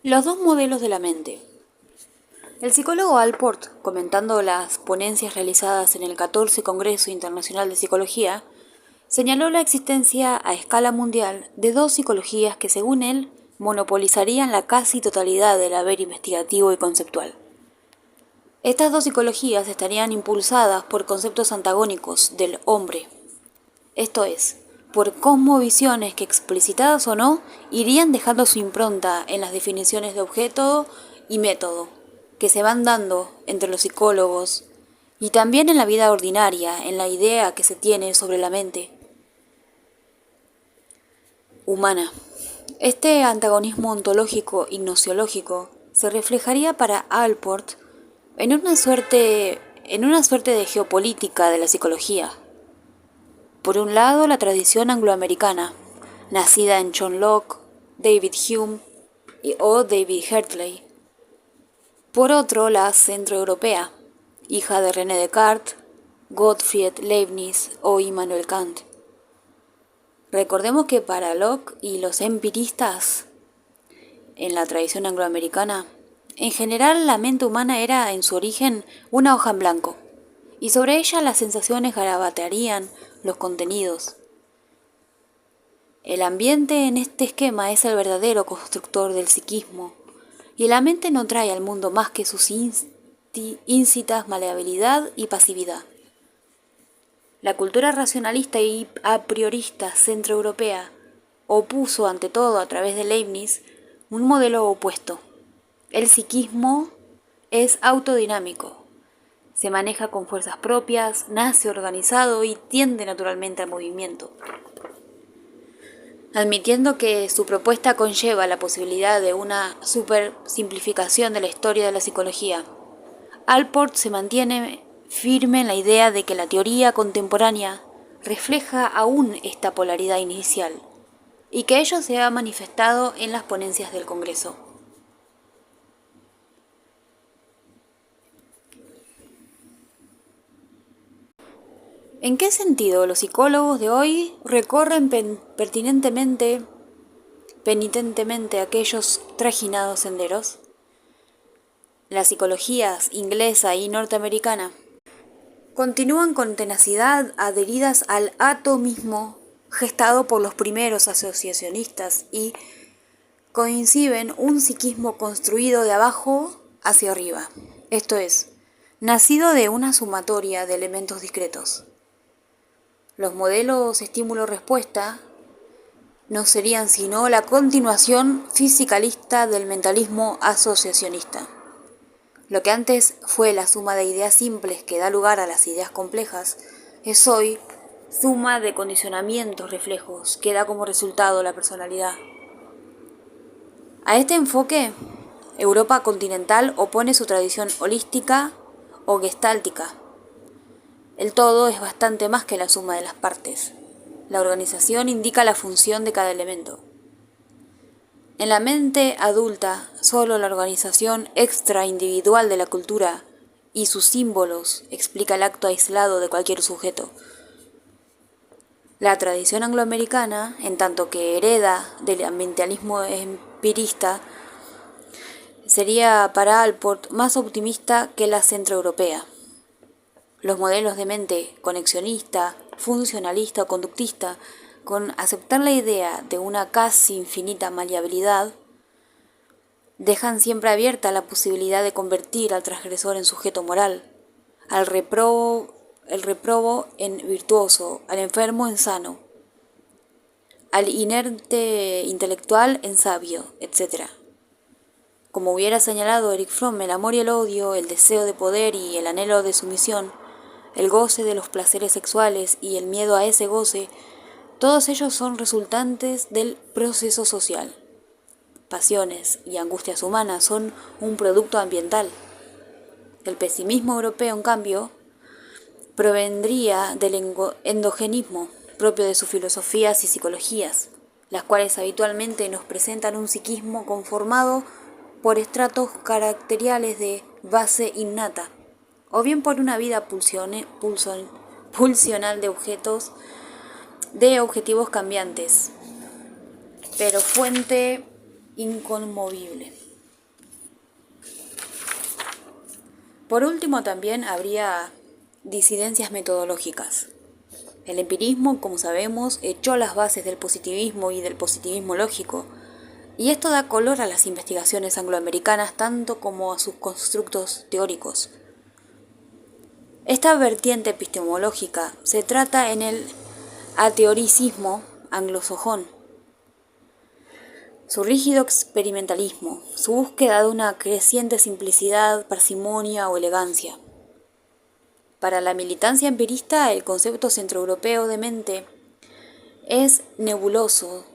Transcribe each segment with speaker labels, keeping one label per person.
Speaker 1: Los dos modelos de la mente. El psicólogo Alport, comentando las ponencias realizadas en el 14 Congreso Internacional de Psicología, señaló la existencia a escala mundial de dos psicologías que, según él, monopolizarían la casi totalidad del haber investigativo y conceptual. Estas dos psicologías estarían impulsadas por conceptos antagónicos del hombre, esto es, por cosmovisiones que, explicitadas o no, irían dejando su impronta en las definiciones de objeto y método que se van dando entre los psicólogos y también en la vida ordinaria, en la idea que se tiene sobre la mente humana. Este antagonismo ontológico y gnosiológico se reflejaría para Alport en una suerte de geopolítica de la psicología. Por un lado, la tradición angloamericana, nacida en John Locke, David Hume o David Hartley. Por otro, la centroeuropea, hija de René Descartes, Gottfried Leibniz o Immanuel Kant. Recordemos que para Locke y los empiristas, en la tradición angloamericana, en general la mente humana era en su origen una hoja en blanco, y sobre ella las sensaciones garabatearían los contenidos. El ambiente en este esquema es el verdadero constructor del psiquismo, y la mente no trae al mundo más que sus íncitas maleabilidad y pasividad. La cultura racionalista y a priorista centroeuropea opuso ante todo a través de Leibniz un modelo opuesto. El psiquismo es autodinámico, se maneja con fuerzas propias, nace organizado y tiende naturalmente al movimiento. Admitiendo que su propuesta conlleva la posibilidad de una supersimplificación de la historia de la psicología, Alport se mantiene firme en la idea de que la teoría contemporánea refleja aún esta polaridad inicial y que ello se ha manifestado en las ponencias del Congreso. ¿En qué sentido los psicólogos de hoy recorren penitentemente aquellos trajinados senderos? Las psicologías inglesa y norteamericana continúan con tenacidad adheridas al atomismo gestado por los primeros asociacionistas y coinciden un psiquismo construido de abajo hacia arriba, esto es, nacido de una sumatoria de elementos discretos. Los modelos estímulo-respuesta no serían sino la continuación fisicalista del mentalismo asociacionista. Lo que antes fue la suma de ideas simples que da lugar a las ideas complejas, es hoy suma de condicionamientos reflejos que da como resultado la personalidad. A este enfoque, Europa continental opone su tradición holística o gestáltica. El todo es bastante más que la suma de las partes. La organización indica la función de cada elemento. En la mente adulta, solo la organización extraindividual de la cultura y sus símbolos explica el acto aislado de cualquier sujeto. La tradición angloamericana, en tanto que hereda del ambientalismo empirista, sería para Alport más optimista que la centroeuropea. Los modelos de mente conexionista, funcionalista o conductista, con aceptar la idea de una casi infinita maleabilidad, dejan siempre abierta la posibilidad de convertir al transgresor en sujeto moral, al reprobo en virtuoso, al enfermo en sano, al inerte intelectual en sabio, etc. Como hubiera señalado Erich Fromm, el amor y el odio, el deseo de poder y el anhelo de sumisión, el goce de los placeres sexuales y el miedo a ese goce, todos ellos son resultantes del proceso social. Pasiones y angustias humanas son un producto ambiental. El pesimismo europeo, en cambio, provendría del endogenismo propio de sus filosofías y psicologías, las cuales habitualmente nos presentan un psiquismo conformado por estratos caracteriales de base innata, o bien por una vida pulsional de objetivos cambiantes, pero fuente inconmovible. Por último, también habría disidencias metodológicas. El empirismo, como sabemos, echó las bases del positivismo y del positivismo lógico, y esto da color a las investigaciones angloamericanas tanto como a sus constructos teóricos. Esta vertiente epistemológica se trata en el ateoricismo anglosajón. Su rígido experimentalismo, su búsqueda de una creciente simplicidad, parsimonia o elegancia. Para la militancia empirista, el concepto centroeuropeo de mente es nebuloso,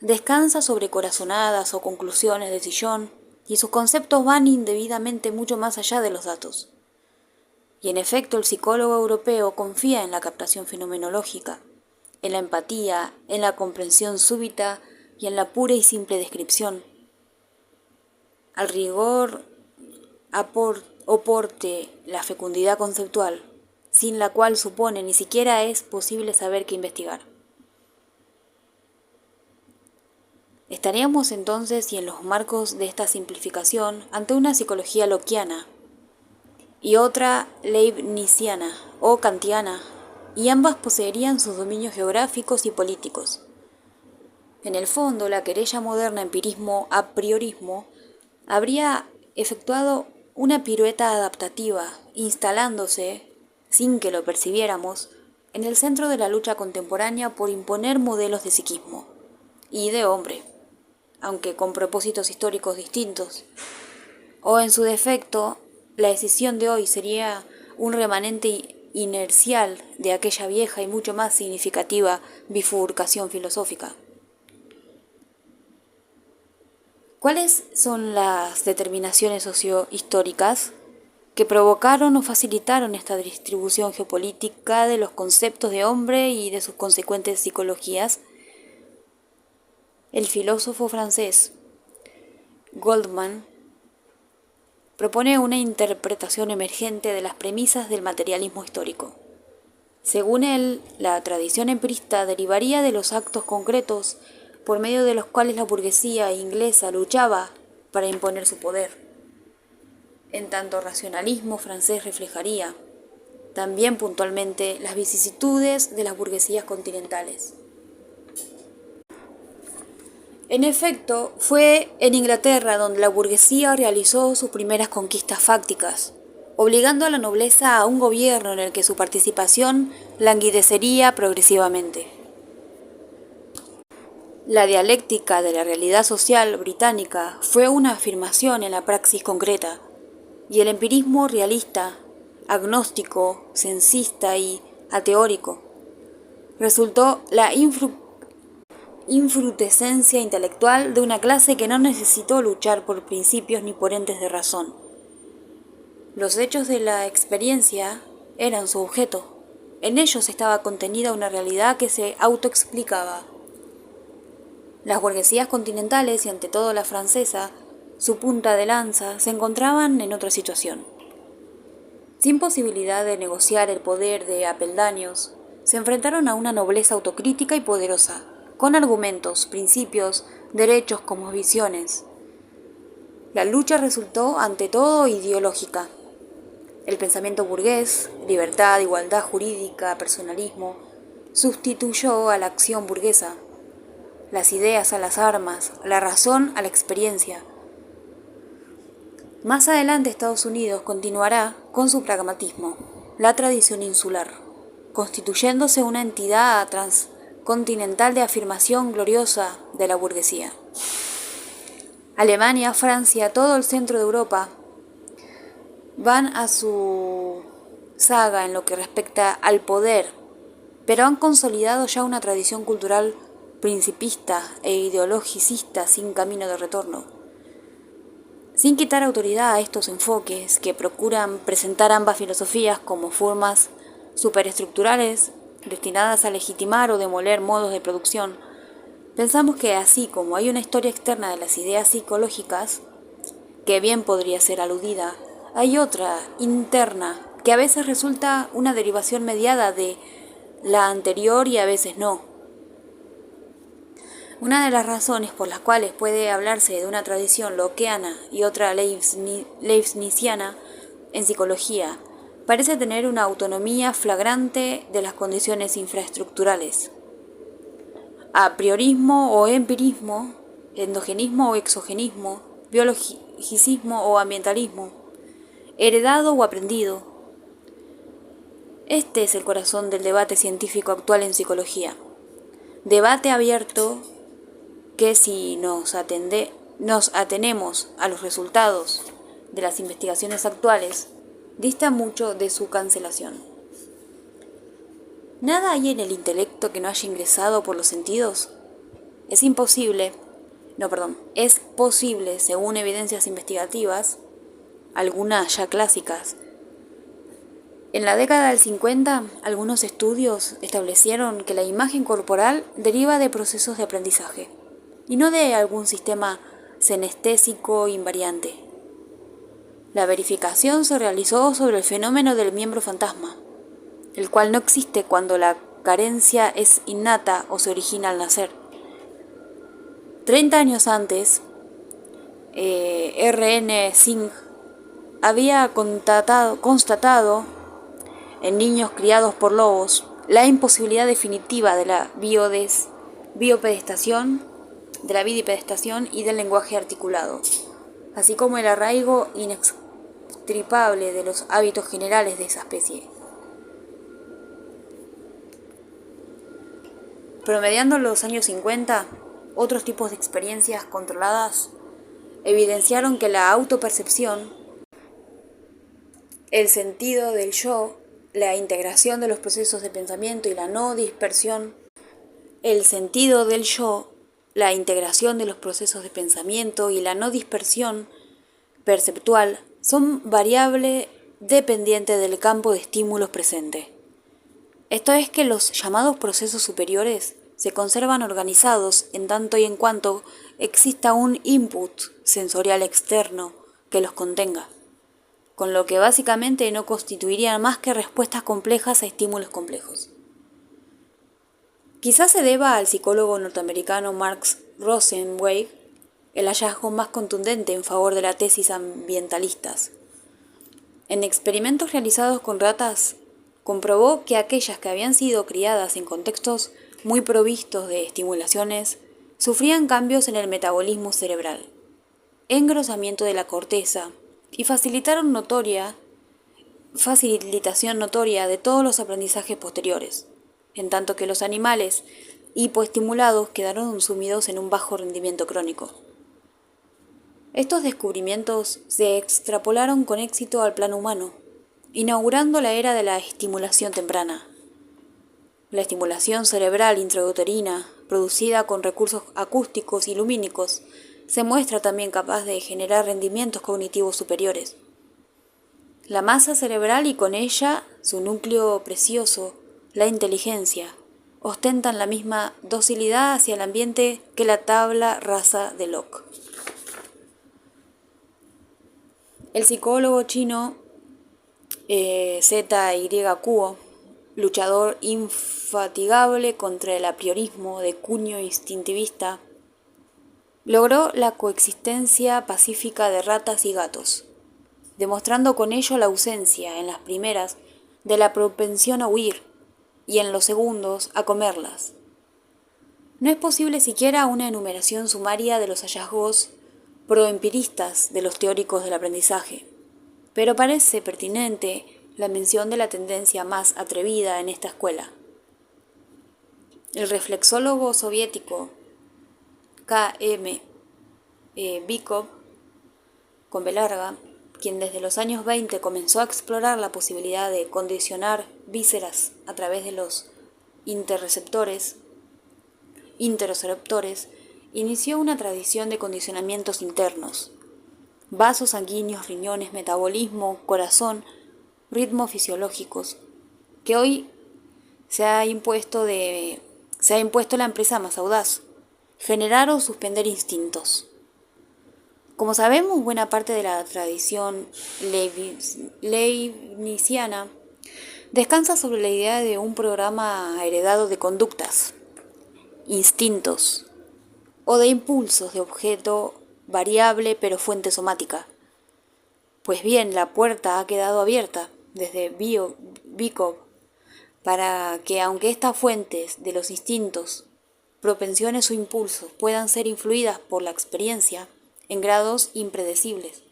Speaker 1: descansa sobre corazonadas o conclusiones de sillón, y sus conceptos van indebidamente mucho más allá de los datos. Y en efecto, el psicólogo europeo confía en la captación fenomenológica, en la empatía, en la comprensión súbita y en la pura y simple descripción. Al rigor oporte la fecundidad conceptual, sin la cual supone ni siquiera es posible saber qué investigar. Estaríamos entonces, y en los marcos de esta simplificación, ante una psicología lockeana y otra leibniziana o kantiana, y ambas poseerían sus dominios geográficos y políticos. En el fondo, la querella moderna empirismo a priorismo habría efectuado una pirueta adaptativa, instalándose, sin que lo percibiéramos, en el centro de la lucha contemporánea por imponer modelos de psiquismo y de hombre, aunque con propósitos históricos distintos. O en su defecto, la decisión de hoy sería un remanente inercial de aquella vieja y mucho más significativa bifurcación filosófica. ¿Cuáles son las determinaciones sociohistóricas que provocaron o facilitaron esta distribución geopolítica de los conceptos de hombre y de sus consecuentes psicologías? El filósofo francés Goldman propone una interpretación emergente de las premisas del materialismo histórico. Según él, la tradición empirista derivaría de los actos concretos por medio de los cuales la burguesía inglesa luchaba para imponer su poder. En tanto, el racionalismo francés reflejaría, también puntualmente, las vicisitudes de las burguesías continentales. En efecto, fue en Inglaterra donde la burguesía realizó sus primeras conquistas fácticas, obligando a la nobleza a un gobierno en el que su participación languidecería progresivamente. La dialéctica de la realidad social británica fue una afirmación en la praxis concreta, y el empirismo realista, agnóstico, sensista y ateórico resultó la infrutescencia intelectual de una clase que no necesitó luchar por principios ni por entes de razón. Los hechos de la experiencia eran su objeto. En ellos estaba contenida una realidad que se autoexplicaba. Las burguesías continentales, y ante todo la francesa, su punta de lanza, se encontraban en otra situación. Sin posibilidad de negociar el poder de apeldaños, se enfrentaron a una nobleza autocrítica y poderosa, con argumentos, principios, derechos como visiones. La lucha resultó ante todo ideológica. El pensamiento burgués, libertad, igualdad jurídica, personalismo, sustituyó a la acción burguesa, las ideas a las armas, la razón a la experiencia. Más adelante Estados Unidos continuará con su pragmatismo, la tradición insular, constituyéndose una entidad transcontinental de afirmación gloriosa de la burguesía. Alemania, Francia, todo el centro de Europa van a su saga en lo que respecta al poder, pero han consolidado ya una tradición cultural principista e ideologicista sin camino de retorno. Sin quitar autoridad a estos enfoques que procuran presentar ambas filosofías como formas superestructurales destinadas a legitimar o demoler modos de producción, pensamos que así como hay una historia externa de las ideas psicológicas, que bien podría ser aludida, hay otra interna que a veces resulta una derivación mediada de la anterior y a veces no. Una de las razones por las cuales puede hablarse de una tradición lockeana y otra leibniziana en psicología, parece tener una autonomía flagrante de las condiciones infraestructurales. A priorismo o empirismo, endogenismo o exogenismo, biologicismo o ambientalismo, heredado o aprendido. Este es el corazón del debate científico actual en psicología. Debate abierto que si nos atenemos a los resultados de las investigaciones actuales, dista mucho de su cancelación. ¿Nada hay en el intelecto que no haya ingresado por los sentidos? Es posible, según evidencias investigativas, algunas ya clásicas. En la década del 50, algunos estudios establecieron que la imagen corporal deriva de procesos de aprendizaje, y no de algún sistema senestésico invariante. La verificación se realizó sobre el fenómeno del miembro fantasma, el cual no existe cuando la carencia es innata o se origina al nacer. 30 años antes, R.N. Singh había constatado en niños criados por lobos la imposibilidad definitiva de la bipedestación y del lenguaje articulado, así como el arraigo inextricable de los hábitos generales de esa especie. Promediando los años 50, otros tipos de experiencias controladas evidenciaron que la autopercepción, el sentido del yo, la integración de los procesos de pensamiento y la no dispersión, perceptual son variables dependientes del campo de estímulos presente. Esto es que los llamados procesos superiores se conservan organizados en tanto y en cuanto exista un input sensorial externo que los contenga, con lo que básicamente no constituirían más que respuestas complejas a estímulos complejos. Quizás se deba al psicólogo norteamericano Mark Rosenzweig el hallazgo más contundente en favor de la tesis ambientalistas. En experimentos realizados con ratas, comprobó que aquellas que habían sido criadas en contextos muy provistos de estimulaciones sufrían cambios en el metabolismo cerebral, engrosamiento de la corteza y facilitación notoria de todos los aprendizajes posteriores, en tanto que los animales hipoestimulados quedaron sumidos en un bajo rendimiento crónico. Estos descubrimientos se extrapolaron con éxito al plano humano, inaugurando la era de la estimulación temprana. La estimulación cerebral intrauterina, producida con recursos acústicos y lumínicos, se muestra también capaz de generar rendimientos cognitivos superiores. La masa cerebral y con ella su núcleo precioso, la inteligencia, ostentan la misma docilidad hacia el ambiente que la tabla rasa de Locke. El psicólogo chino Z.Y. Kuo, luchador infatigable contra el apriorismo de cuño instintivista, logró la coexistencia pacífica de ratas y gatos, demostrando con ello la ausencia, en las primeras, de la propensión a huir y en los segundos a comerlas. No es posible siquiera una enumeración sumaria de los hallazgos proempiristas de los teóricos del aprendizaje, pero parece pertinente la mención de la tendencia más atrevida en esta escuela. El reflexólogo soviético K.M. Bykov, con B larga, quien desde los años 20 comenzó a explorar la posibilidad de condicionar vísceras a través de los interoceptores, inició una tradición de condicionamientos internos: vasos sanguíneos, riñones, metabolismo, corazón, ritmos fisiológicos, que hoy se ha impuesto la empresa más audaz: generar o suspender instintos. Como sabemos, buena parte de la tradición leibniziana descansa sobre la idea de un programa heredado de conductas, instintos o de impulsos de objeto variable pero fuente somática. Pues bien, la puerta ha quedado abierta desde Bikov para que, aunque estas fuentes de los instintos, propensiones o impulsos puedan ser influidas por la experiencia en grados impredecibles,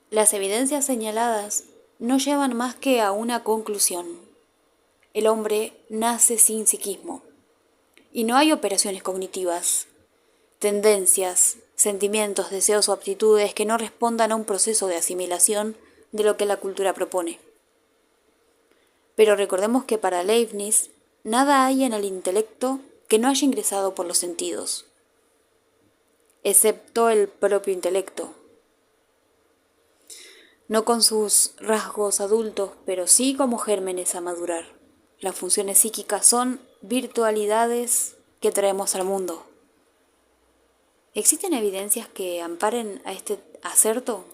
Speaker 1: las evidencias señaladas no llevan más que a una conclusión. El hombre nace sin psiquismo, y no hay operaciones cognitivas, tendencias, sentimientos, deseos o aptitudes que no respondan a un proceso de asimilación de lo que la cultura propone. Pero recordemos que para Leibniz, nada hay en el intelecto que no haya ingresado por los sentidos, excepto el propio intelecto. No con sus rasgos adultos, pero sí como gérmenes a madurar. Las funciones psíquicas son virtualidades que traemos al mundo. ¿Existen evidencias que amparen a este acerto?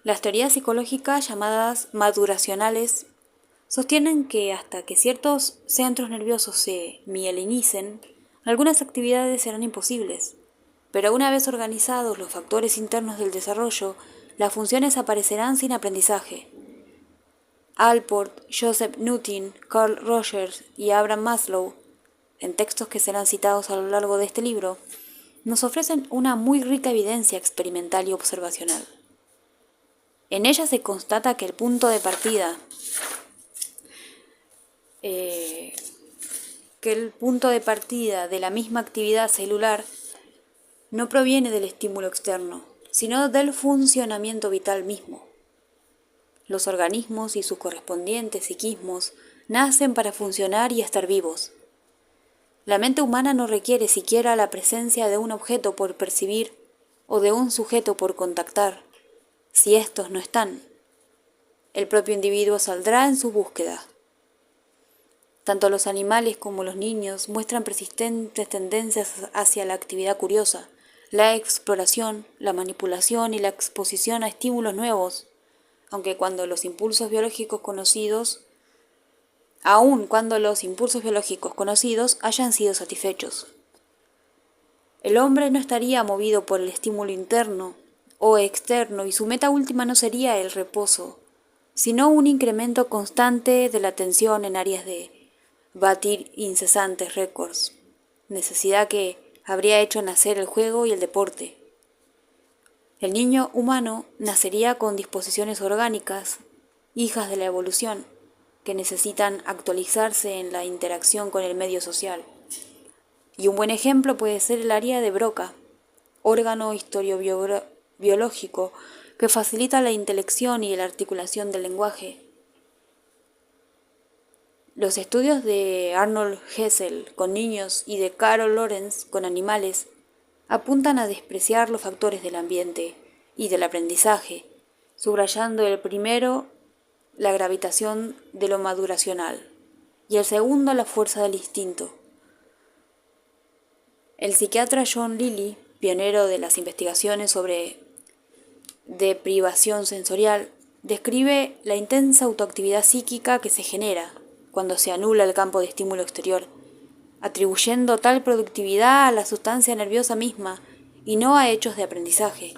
Speaker 1: Las teorías psicológicas llamadas maduracionales sostienen que hasta que ciertos centros nerviosos se mielinicen, algunas actividades serán imposibles, pero una vez organizados los factores internos del desarrollo, las funciones aparecerán sin aprendizaje. Alport, Joseph Nutin, Carl Rogers y Abraham Maslow, en textos que serán citados a lo largo de este libro, nos ofrecen una muy rica evidencia experimental y observacional. En ella se constata que el punto de partida de la misma actividad celular no proviene del estímulo externo, sino del funcionamiento vital mismo. Los organismos y sus correspondientes psiquismos nacen para funcionar y estar vivos. La mente humana no requiere siquiera la presencia de un objeto por percibir o de un sujeto por contactar. Si estos no están, el propio individuo saldrá en su búsqueda. Tanto los animales como los niños muestran persistentes tendencias hacia la actividad curiosa, la exploración, la manipulación y la exposición a estímulos nuevos, aun cuando los impulsos biológicos conocidos hayan sido satisfechos. El hombre no estaría movido por el estímulo interno o externo y su meta última no sería el reposo, sino un incremento constante de la atención en áreas de batir incesantes récords, necesidad que habría hecho nacer el juego y el deporte. El niño humano nacería con disposiciones orgánicas, hijas de la evolución, que necesitan actualizarse en la interacción con el medio social. Y un buen ejemplo puede ser el área de Broca, órgano historiobiológico que facilita la intelección y la articulación del lenguaje. Los estudios de Arnold Hessel con niños y de Carol Lorenz con animales apuntan a despreciar los factores del ambiente y del aprendizaje, subrayando el primero la gravitación de lo maduracional y el segundo la fuerza del instinto. El psiquiatra John Lilly, pionero de las investigaciones sobre deprivación sensorial, describe la intensa autoactividad psíquica que se genera cuando se anula el campo de estímulo exterior, atribuyendo tal productividad a la sustancia nerviosa misma y no a hechos de aprendizaje.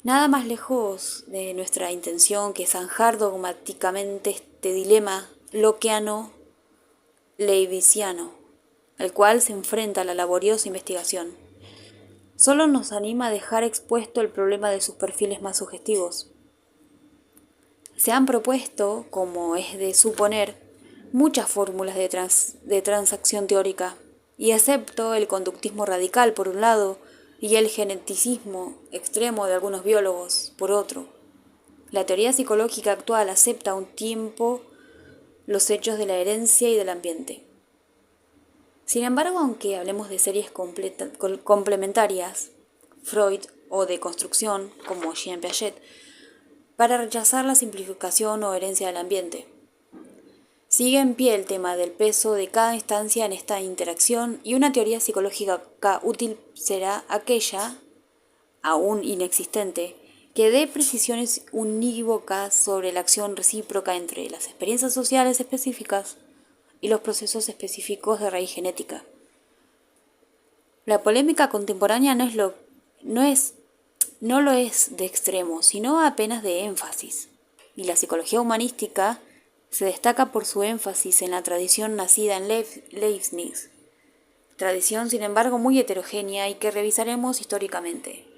Speaker 1: Nada más lejos de nuestra intención que zanjar dogmáticamente este dilema lockeano-leibniziano, al cual se enfrenta la laboriosa investigación. Solo nos anima a dejar expuesto el problema de sus perfiles más sugestivos. Se han propuesto, como es de suponer, muchas fórmulas de transacción teórica, y excepto el conductismo radical por un lado y el geneticismo extremo de algunos biólogos por otro, la teoría psicológica actual acepta a un tiempo los hechos de la herencia y del ambiente. Sin embargo, aunque hablemos de series complementarias, Freud, o de construcción, como Jean Piaget, para rechazar la simplificación o herencia del ambiente. Sigue en pie el tema del peso de cada instancia en esta interacción y una teoría psicológica útil será aquella, aún inexistente, que dé precisiones unívocas sobre la acción recíproca entre las experiencias sociales específicas y los procesos específicos de raíz genética. La polémica contemporánea no es no lo es de extremo, sino apenas de énfasis. Y la psicología humanística se destaca por su énfasis en la tradición nacida en Leibniz, tradición sin embargo muy heterogénea y que revisaremos históricamente.